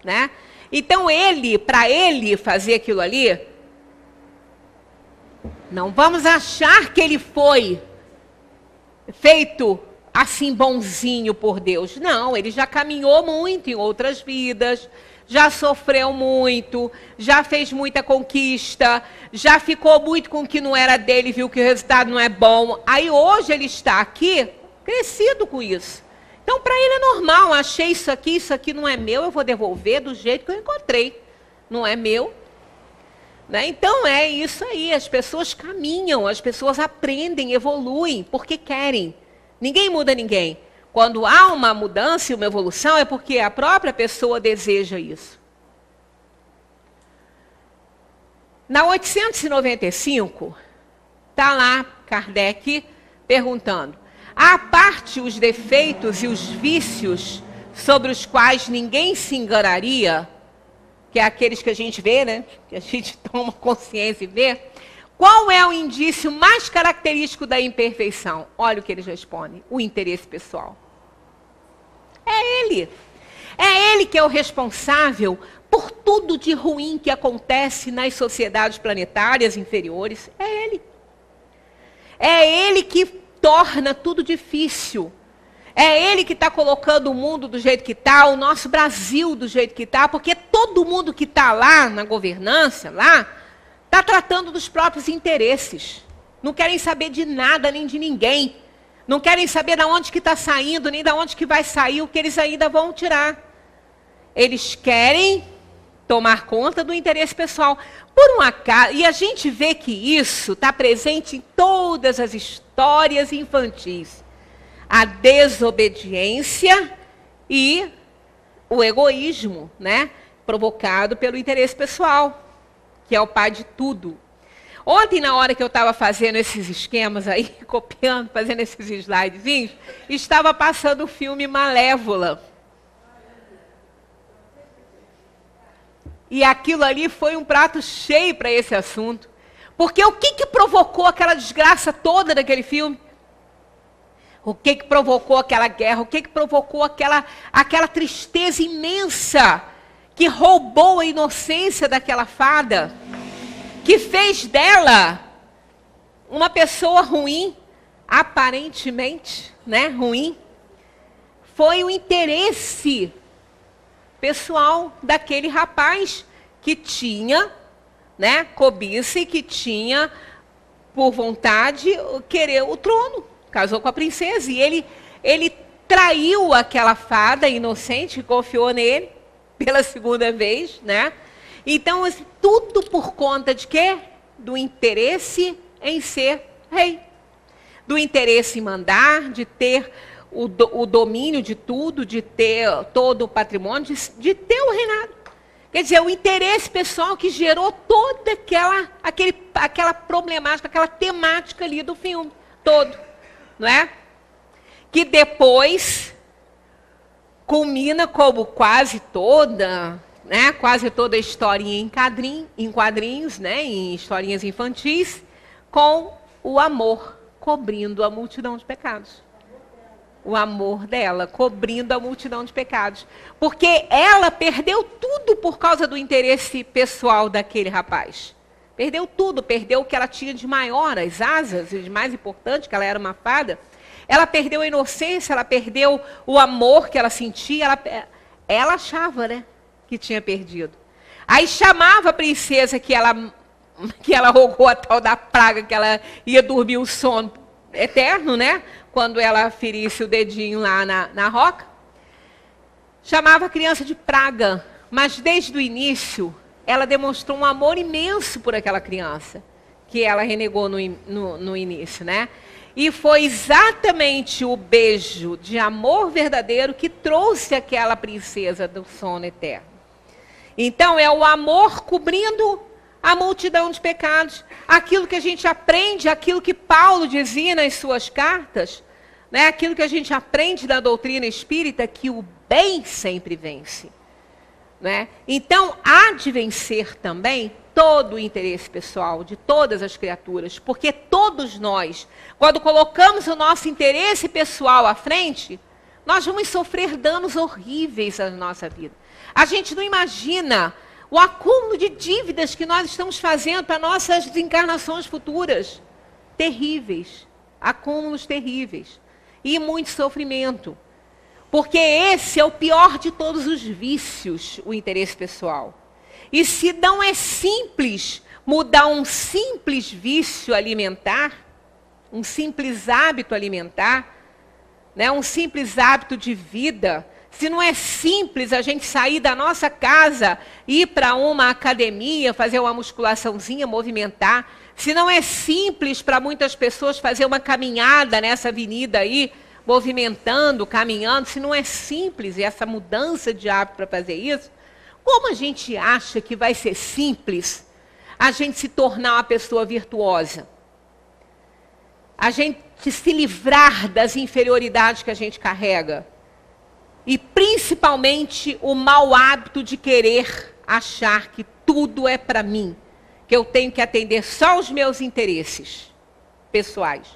Né? Então, para ele fazer aquilo ali, não vamos achar que ele foi feito assim bonzinho por Deus. Não, ele já caminhou muito em outras vidas, já sofreu muito, já fez muita conquista, já ficou muito com o que não era dele, viu que o resultado não é bom. Aí hoje ele está aqui, crescido com isso. Então para ele é normal, achei isso aqui não é meu, eu vou devolver do jeito que eu encontrei. Não é meu. Né? Então é isso aí, as pessoas caminham, as pessoas aprendem, evoluem, porque querem. Ninguém muda ninguém. Quando há uma mudança e uma evolução, é porque a própria pessoa deseja isso. Na 895, está lá Kardec perguntando, à parte os defeitos e os vícios sobre os quais ninguém se enganaria, que é aqueles que a gente vê, né? Que a gente toma consciência e vê, qual é o indício mais característico da imperfeição? Olha o que eles respondem, o interesse pessoal. É ele. É ele que é o responsável por tudo de ruim que acontece nas sociedades planetárias inferiores. É ele. É ele que torna tudo difícil. É ele que está colocando o mundo do jeito que está, o nosso Brasil do jeito que está, porque todo mundo que está lá na governança, lá, está tratando dos próprios interesses. Não querem saber de nada nem de ninguém. Não querem saber de onde que está saindo, nem de onde que vai sair, o que eles ainda vão tirar. Eles querem tomar conta do interesse pessoal. Por um acaso, e a gente vê que isso está presente em todas as histórias infantis. A desobediência e o egoísmo, né? Provocado pelo interesse pessoal, que é o pai de tudo. Ontem, na hora que eu estava fazendo esses esquemas aí, copiando, fazendo esses slidezinhos, estava passando o filme Malévola. E aquilo ali foi um prato cheio para esse assunto. Porque o que provocou aquela desgraça toda daquele filme? O que provocou aquela guerra? O que provocou aquela tristeza imensa que roubou a inocência daquela fada? Que fez dela uma pessoa ruim, aparentemente, né, ruim. Foi o interesse pessoal daquele rapaz que tinha, né, cobiça e que tinha por vontade querer o trono. Casou com a princesa e ele traiu aquela fada inocente que confiou nele pela segunda vez, né? Então, tudo por conta de quê? Do interesse em ser rei. Do interesse em mandar, de ter o domínio de tudo, de ter todo o patrimônio, de ter o reinado. Quer dizer, o interesse pessoal que gerou toda aquela problemática, aquela temática ali do filme todo, não é? Que depois culmina como quase toda a historinha em quadrinhos, né, em historinhas infantis, com o amor cobrindo a multidão de pecados. O amor dela cobrindo a multidão de pecados. Porque ela perdeu tudo por causa do interesse pessoal daquele rapaz. Perdeu tudo, perdeu o que ela tinha de maior, as asas, e de mais importante, que ela era uma fada. Ela perdeu a inocência, ela perdeu o amor que ela sentia, ela achava, né, que tinha perdido. Aí chamava a princesa que ela rogou a tal da praga, que ela ia dormir o sono eterno, né? Quando ela ferisse o dedinho lá na roca. Chamava a criança de praga, mas desde o início ela demonstrou um amor imenso por aquela criança, que ela renegou no início, né? E foi exatamente o beijo de amor verdadeiro que trouxe aquela princesa do sono eterno. Então, é o amor cobrindo a multidão de pecados. Aquilo que a gente aprende, aquilo que Paulo dizia nas suas cartas, né? Aquilo que a gente aprende da doutrina espírita, que o bem sempre vence. Né? Então, há de vencer também todo o interesse pessoal de todas as criaturas, porque todos nós, quando colocamos o nosso interesse pessoal à frente, nós vamos sofrer danos horríveis na nossa vida. A gente não imagina o acúmulo de dívidas que nós estamos fazendo para nossas encarnações futuras. Terríveis, acúmulos terríveis e muito sofrimento. Porque esse é o pior de todos os vícios, o interesse pessoal. E se não é simples mudar um simples vício alimentar, um simples hábito alimentar, né, um simples hábito de vida, se não é simples a gente sair da nossa casa, ir para uma academia, fazer uma musculaçãozinha, movimentar, se não é simples para muitas pessoas fazer uma caminhada nessa avenida aí, movimentando, caminhando, se não é simples essa mudança de hábito para fazer isso, como a gente acha que vai ser simples a gente se tornar uma pessoa virtuosa? A gente se livrar das inferioridades que a gente carrega? E principalmente o mau hábito de querer achar que tudo é para mim, que eu tenho que atender só os meus interesses pessoais.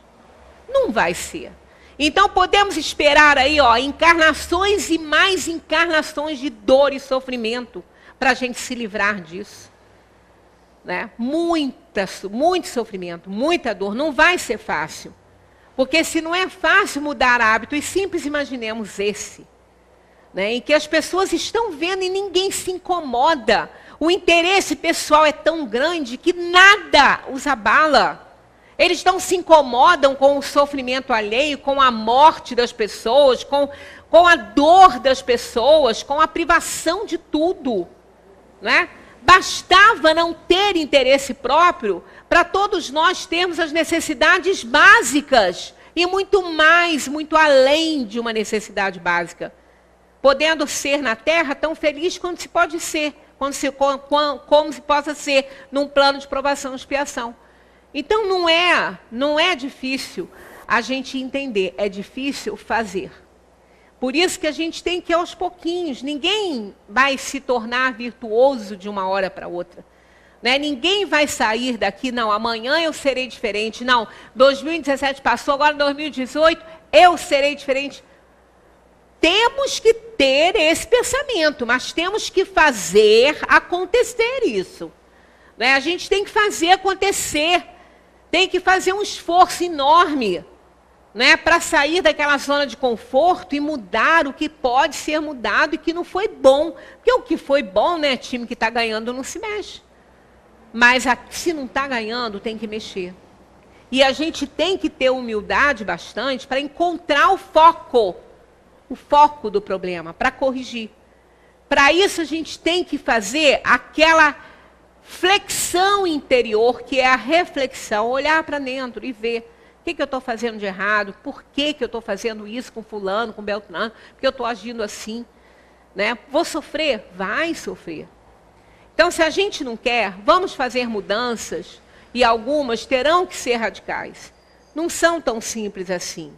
Não vai ser. Então podemos esperar aí, ó, encarnações e mais encarnações de dor e sofrimento para a gente se livrar disso. Né? Muito sofrimento, muita dor. Não vai ser fácil. Porque se não é fácil mudar hábito, e simples imaginemos esse, né, em que as pessoas estão vendo e ninguém se incomoda. O interesse pessoal é tão grande que nada os abala. Eles não se incomodam com o sofrimento alheio, com a morte das pessoas, com a dor das pessoas, com a privação de tudo. não é? Bastava não ter interesse próprio para todos nós termos as necessidades básicas e muito mais, muito além de uma necessidade básica. Podendo ser na Terra tão feliz quanto se pode ser, como se possa ser num plano de provação e expiação. Então não é difícil a gente entender, é difícil fazer. Por isso que a gente tem que ir aos pouquinhos. Ninguém vai se tornar virtuoso de uma hora para outra. Né? Ninguém vai sair daqui, não, amanhã eu serei diferente. Não, 2017 passou, agora 2018 eu serei diferente. Temos que ter esse pensamento, mas temos que fazer acontecer isso. Né? A gente tem que fazer acontecer. Tem que fazer um esforço enorme, né, para sair daquela zona de conforto e mudar o que pode ser mudado e que não foi bom. Porque o que foi bom, né, time que está ganhando não se mexe. Mas se não está ganhando, tem que mexer. E a gente tem que ter humildade bastante para encontrar o foco do problema, para corrigir. Para isso a gente tem que fazer aquela flexão interior, que é a reflexão, olhar para dentro e ver o que eu estou fazendo de errado, por que eu estou fazendo isso com fulano, com Beltrano, porque eu estou agindo assim. Né? Vou sofrer? Vai sofrer. Então, se a gente não quer, vamos fazer mudanças, e algumas terão que ser radicais. Não são tão simples assim.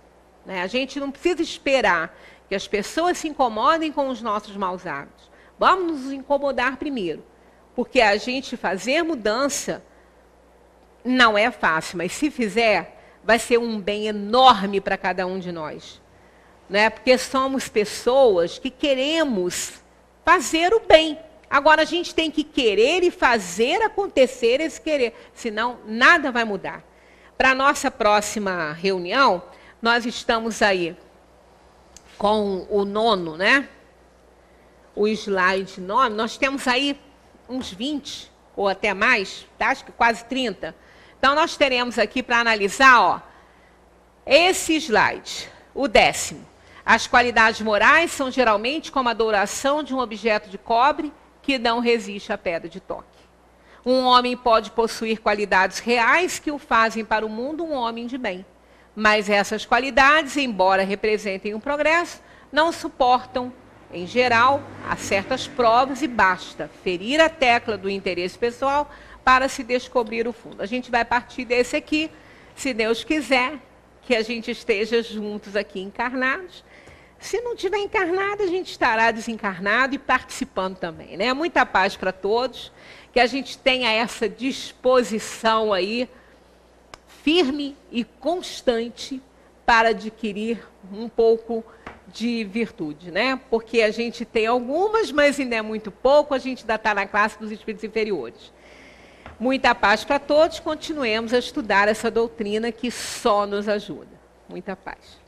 Né? A gente não precisa esperar que as pessoas se incomodem com os nossos maus hábitos. Vamos nos incomodar primeiro. Porque a gente fazer mudança não é fácil, mas se fizer, vai ser um bem enorme para cada um de nós. Né? Porque somos pessoas que queremos fazer o bem. Agora, a gente tem que querer e fazer acontecer esse querer, senão nada vai mudar. Para a nossa próxima reunião, nós estamos aí com o 9º, né? O slide 9, nós temos aí uns 20, ou até mais, tá? Acho que quase 30. Então, nós teremos aqui para analisar, ó, esse slide, o 10º. As qualidades morais são geralmente como a adoração de um objeto de cobre que não resiste à pedra de toque. Um homem pode possuir qualidades reais que o fazem para o mundo um homem de bem. Mas essas qualidades, embora representem um progresso, não suportam, em geral, a certas provas e basta ferir a tecla do interesse pessoal para se descobrir o fundo. A gente vai partir desse aqui, se Deus quiser, que a gente esteja juntos aqui encarnados. Se não tiver encarnado, a gente estará desencarnado e participando também. Né? Muita paz para todos, que a gente tenha essa disposição aí, firme e constante, para adquirir um pouco de virtude, né? Porque a gente tem algumas, mas ainda é muito pouco, a gente ainda está na classe dos espíritos inferiores. Muita paz para todos, continuemos a estudar essa doutrina que só nos ajuda. Muita paz.